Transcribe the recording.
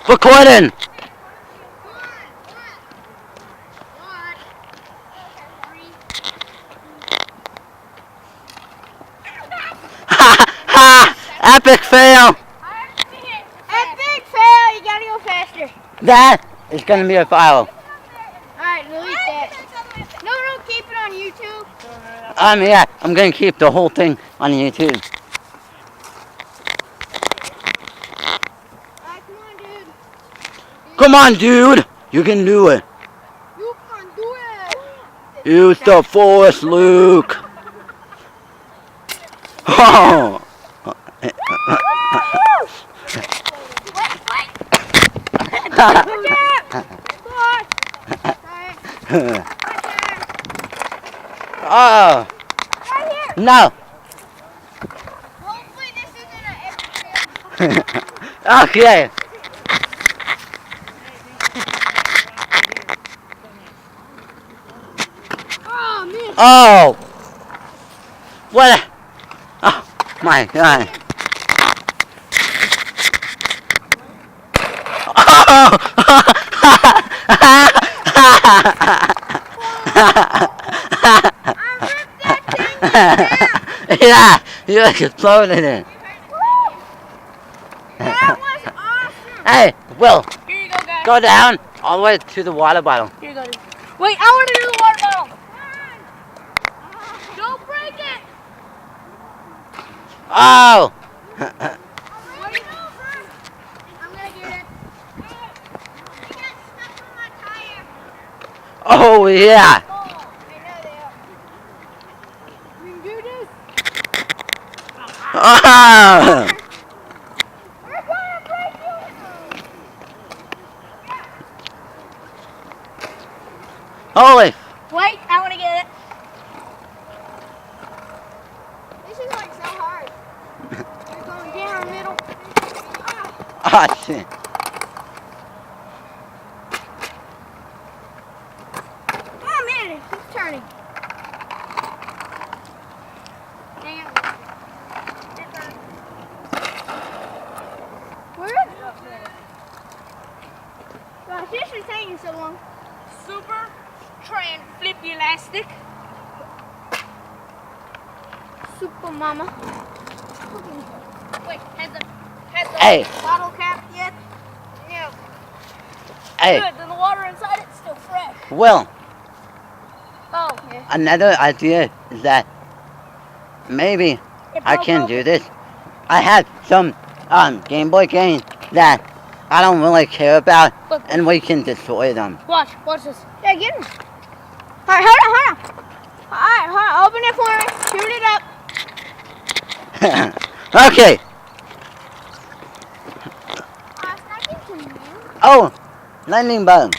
Recording. Ha ha! Epic fail. Epic fail. You gotta go faster. That is gonna be a file. Alright, delete that. No, keep it on YouTube. Yeah, I'm gonna keep the whole thing on YouTube. Alright, come on, dude. Come on, dude. You can do it. You can do it. Use the force, Luke. Oh. Oh. No. Hopefully this isn't an epic fail. Okay. Oh, man. Oh. What? Oh my God. Oh. Yeah, you exploded it. That was awesome. Hey, Will, Here you go, guys. go down all the way to the water bottle. Here you go. Wait, I want to do the water bottle. Don't break it. Oh. Wait, I'm gonna get it. It got stuck on my tire. Oh yeah. Oh, I know they are. We can do this. Oh. We're gonna break it. Holy. Wait, I want to get it. This is like so hard. You're going down the middle. Oh shit. Oh man, it keeps turning. Damn. Where is it? Gosh, this is taking so long. Super Trend Flippy Elastic. Super Mama. Wait, has the Hey. bottle cap yet? No. Hey, Good, then the water inside it's still fresh. Will, Oh, yeah. another idea is that maybe I can do this. I have some Game Boy games that I don't really care about, and we can destroy them. Watch this. Yeah, get him. Alright, hold on. Alright, open it for me. Shoot it up. Okay. Oh, lightning bug.